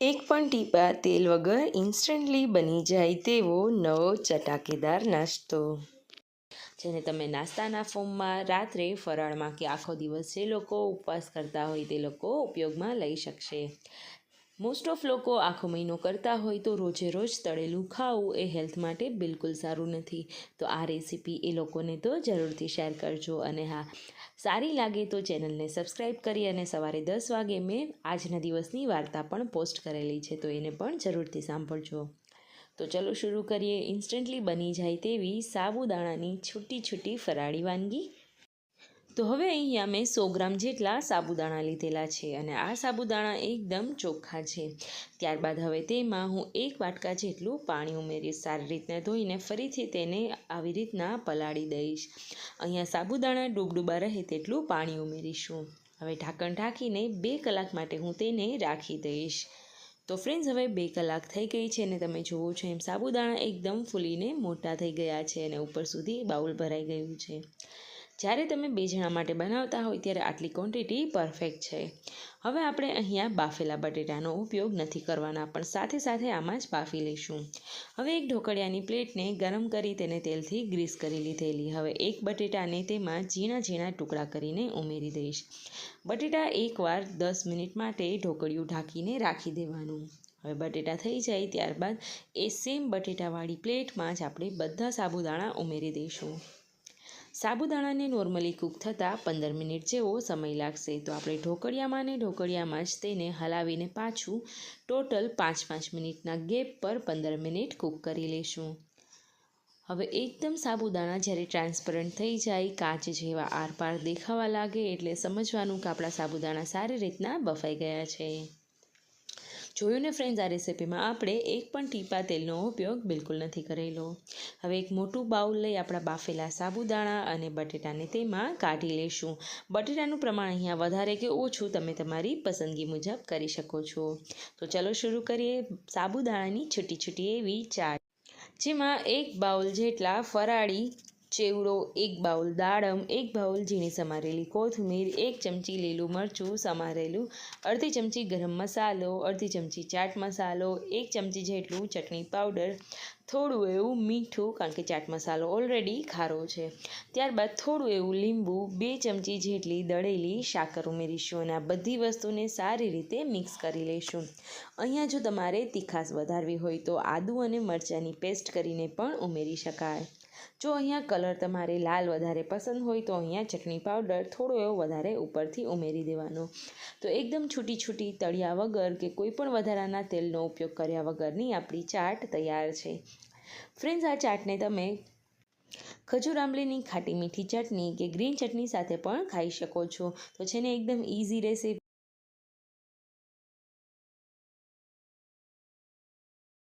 એક પણ ટીપા તેલ વગર ઇન્સ્ટન્ટલી બની જાય તેવો નવો ચટાકેદાર નાસ્તો, જેને તમે નાસ્તાના ફોર્મમાં રાત્રે ફરાળમાં કે આખો દિવસ જે લોકો ઉપવાસ કરતા હોય તે લોકો ઉપયોગમાં લઈ શકશે. મોસ્ટ ઓફ લોકો આખો મહિનો કરતા હોય તો રોજે રોજ તળેલું ખાવું એ હેલ્થ માટે બિલકુલ સારું નથી. તો આ રેસીપી એ લોકોને તો જરૂરથી શેર કરજો. અને હા, સારી લાગે તો ચેનલને સબસ્ક્રાઈબ કરી અને સવારે 10 વાગે મેં આજના દિવસની વાર્તા પણ પોસ્ટ કરેલી છે, તો એને પણ જરૂરથી સાંભળજો. તો ચલો શરૂ કરીએ ઇન્સ્ટન્ટલી બની જાય તેવી સાબુદાણાની છૂટી છૂટી ફરાળી વાનગી. તો હવે અહીંયા મેં 100 ગ્રામ જેટલા સાબુદાણા લીધેલા છે અને આ સાબુદાણા એકદમ ચોખ્ખા છે. ત્યારબાદ હવે તેમાં હું 1 વાટકા જેટલું પાણી ઉમેરીશ. સારી રીતના ધોઈને ફરીથી તેને આવી રીતના પલાળી દઈશ. અહીંયા સાબુદાણા ડૂબડૂબા રહે તેટલું પાણી ઉમેરીશું. હવે ઢાંકણ ઢાંકીને 2 કલાક માટે હું તેને રાખી દઈશ. તો ફ્રેન્ડ્સ, હવે 2 કલાક થઈ ગઈ છે અને તમે જુઓ છો એમ સાબુદાણા એકદમ ફૂલીને મોટા થઈ ગયા છે અને ઉપર સુધી બાઉલ ભરાઈ ગયું છે. જ્યારે તમે 2 જણા માટે બનાવતા હોય ત્યારે આટલી ક્વોન્ટિટી પરફેક્ટ છે. હવે આપણે અહીંયા બાફેલા બટેટાનો ઉપયોગ નથી કરવાના, પણ સાથે સાથે આમાં જ બાફી લઈશું. હવે એક ઢોકળિયાની પ્લેટને ગરમ કરી તેને તેલથી ગ્રીસ કરી લીધેલી. હવે એક બટેટાને તેમાં ઝીણા ઝીણા ટુકડા કરીને ઉમેરી દઈશ. બટેટા એકવાર 10 મિનિટ માટે ઢોકળિયું ઢાંકીને રાખી દેવાનું. હવે બટેટા થઈ જાય ત્યારબાદ એ સેમ બટેટાવાળી પ્લેટમાં જ આપણે બધા સાબુદાણા ઉમેરી દઈશું. સાબુદાણાને નોર્મલી કૂક થતાં 15 મિનિટ જેવો સમય લાગશે. તો આપણે ઢોકળિયામાં જ તેને હલાવીને પાછું ટોટલ 5-5 મિનિટના ગેપ પર 15 મિનિટ કૂક કરી લઈશું. હવે એકદમ સાબુદાણા જ્યારે ટ્રાન્સપરન્ટ થઈ જાય, કાચ જેવા આરપાર દેખાવા લાગે એટલે સમજવાનું કે આપણા સાબુદાણા સારી રીતના બફાઈ ગયા છે. જોયું ને ફ્રેન્ડ્સ, આ રેસીપીમાં આપણે એક પણ ટીપા તેલનો ઉપયોગ બિલકુલ નથી કરેલો. હવે એક મોટું બાઉલ લઈ આપણા બાફેલા સાબુદાણા અને બટેટાને તેમાં કાઢી લઈશું. બટેટાનું પ્રમાણ અહીંયા વધારે કે ઓછું તમે તમારી પસંદગી મુજબ કરી શકો છો. તો ચલો શરૂ કરીએ સાબુદાણાની છૂટી છૂટી એવી ચાટ, જેમાં 1 બાઉલ જેટલા ફરાળી ચેવડો, 1 બાઉલ દાડમ, 1 બાઉલ ઝીણી સમારેલી કોથમીર, 1 ચમચી લીલું મરચું સમારેલું, અડધી ચમચી ગરમ મસાલો, અડધી ચમચી ચાટ મસાલો, 1 ચમચી જેટલું ચટણી પાવડર, થોડું એવું મીઠું કારણ કે ચાટ મસાલો ઓલરેડી ખારો છે. ત્યારબાદ થોડું એવું લીંબુ, 2 ચમચી જેટલી દળેલી સાકર ઉમેરીશું અને આ બધી વસ્તુને સારી રીતે મિક્સ કરી લઈશું. અહીંયા જો તમારે તીખાશ વધારવી હોય તો આદુ અને મરચાંની પેસ્ટ કરીને પણ ઉમેરી શકાય. જો અહીંયા કલર તમારે લાલ વધારે પસંદ હોય તો અહીંયા ચટણી પાવડર થોડો એવો વધારે ઉપરથી ઉમેરી દેવાનો. તો એકદમ છૂટી છૂટી તળ્યા વગર કે કોઈ પણ વધારાના તેલનો ઉપયોગ કર્યા વગરની આપણી ચાટ તૈયાર છે. ફ્રેન્ડ્સ, આ ચાટને તમે ખજૂર આંબલીની ખાટી મીઠી ચટણી કે ગ્રીન ચટણી સાથે પણ ખાઈ શકો છો. તો છે ને એકદમ ઇઝી રેસીપી.